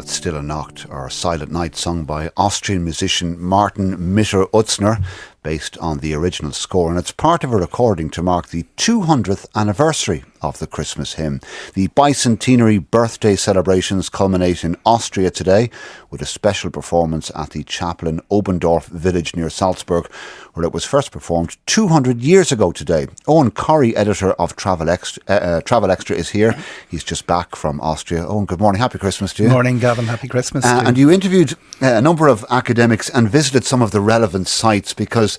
Stille Nacht, or Silent Night, sung by Austrian musician Martin Mitter-Utzner, based on the original score, and it's part of a recording to mark the 200th anniversary of the Christmas hymn. The bicentenary birthday celebrations culminate in Austria today with a special performance at the chapel in Obendorf village near Salzburg, where it was first performed 200 years ago today. Eoghan Corry, editor of Travel Extra, is here. He's just back from Austria. Eoghan, good morning. Happy Christmas to you. Good morning, Gavin. Happy Christmas. And you interviewed a number of academics and visited some of the relevant sites because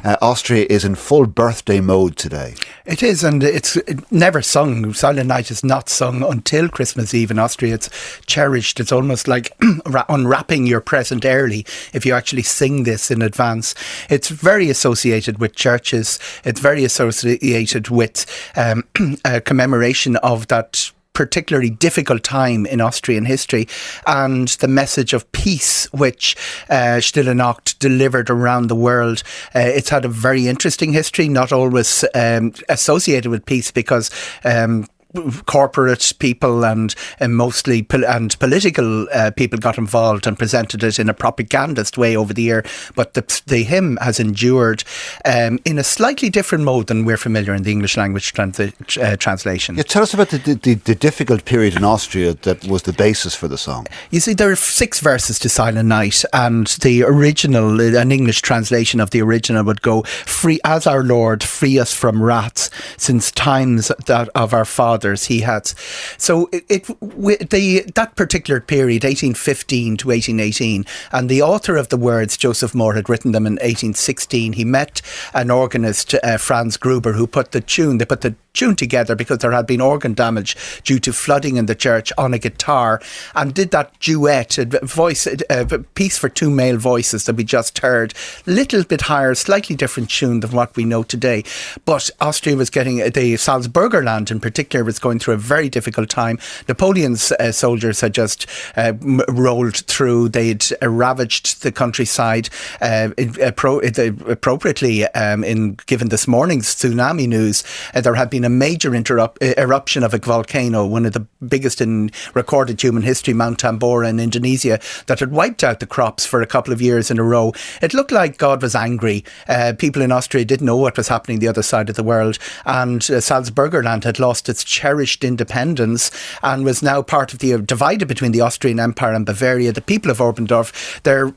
Austria is in full birthday mode today. It is, and it's never sung. Silent Night is not sung until Christmas Eve in Austria. It's cherished. It's almost like unwrapping your present early if you actually sing this in advance. It's very associated with churches. It's very associated with a commemoration of that particularly difficult time in Austrian history, and the message of peace which Stille Nacht delivered around the world. It's had a very interesting history, not always associated with peace, because corporate people and mostly political people got involved and presented it in a propagandist way over the year. But the hymn has endured in a slightly different mode than we're familiar in the English language translation. Yeah, tell us about the difficult period in Austria that was the basis for the song. You see, there are 6 verses to Silent Night, and the original, an English translation of the original would go, "Free as our Lord, free us from rats, since times that of our fathers he had." So that particular period, 1815 to 1818, and the author of the words, Joseph Moore, had written them in 1816. He met an organist, Franz Gruber, who put the tune. They put the tune together because there had been organ damage due to flooding in the church, on a guitar, and did that duet, a piece for 2 male voices that we just heard. Little bit higher, slightly different tune than what we know today. But Austria was getting, the Salzburgerland in particular, was going through a very difficult time. Napoleon's soldiers had just rolled through. They'd ravaged the countryside appropriately. Given this morning's tsunami news, there had been a major eruption of a volcano, one of the biggest in recorded human history, Mount Tambora in Indonesia, that had wiped out the crops for a couple of years in a row. It looked like God was angry. People in Austria didn't know what was happening the other side of the world, and Salzburgerland had lost its cherished independence and was now part of divided between the Austrian Empire and Bavaria. The people of Obendorf, their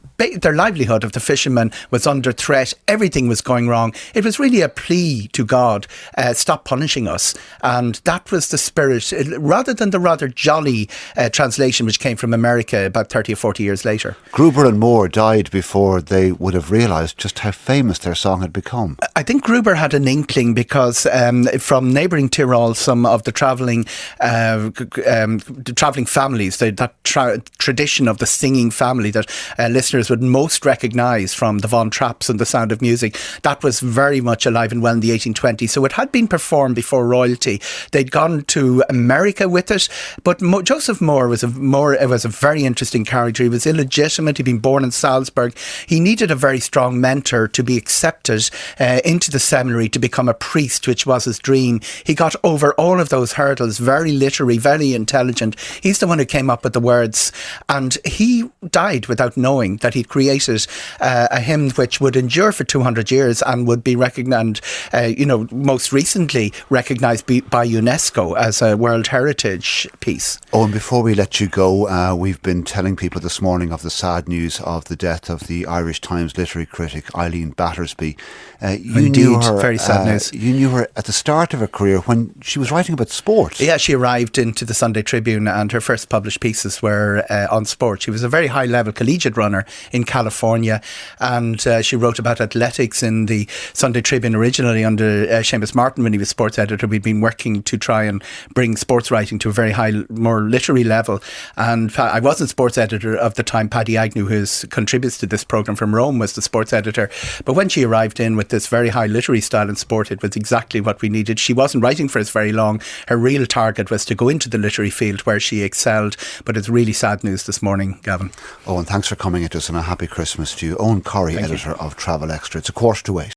livelihood of the fishermen was under threat. Everything was going wrong. It was really a plea to God, stop punishing us. And that was the spirit, rather than the rather jolly translation which came from America about 30 or 40 years later. Gruber and Moore died before they would have realised just how famous their song had become. I think Gruber had an inkling because from neighbouring Tyrol, some of the travelling families, that tradition of the singing family that listeners would most recognise from the Von Trapps and The Sound of Music, that was very much alive and well in the 1820s. So it had been performed before royalty. They'd gone to America with it, but Joseph Moore was a very interesting character. He was illegitimate. He'd been born in Salzburg. He needed a very strong mentor to be accepted into the seminary to become a priest, which was his dream. He got over all of those hurdles, very literary, very intelligent. He's the one who came up with the words, and he died without knowing that he'd created a hymn which would endure for 200 years and would be recognised, most recently recognised by UNESCO as a World Heritage piece. Oh, and before we let you go, we've been telling people this morning of the sad news of the death of the Irish Times literary critic Eileen Battersby. You knew her, very sad news. You knew her at the start of her career when she was writing about sport. Yeah, she arrived into the Sunday Tribune and her first published pieces were on sport. She was a very high-level collegiate runner in California. And she wrote about athletics in the Sunday Tribune originally under Seamus Martin when he was sports editor. We'd been working to try and bring sports writing to a very high, more literary level. And I wasn't sports editor of the time. Paddy Agnew, who contributes to this programme from Rome, was the sports editor. But when she arrived in with this very high literary style in sport, it was exactly what we needed. She wasn't writing for us very long. Her real target was to go into the literary field where she excelled. But it's really sad news this morning, Gavin. Oh, and thanks for coming at us, and a happy Christmas to you. Eoghan Corry, editor of Travel Extra. It's 7:45.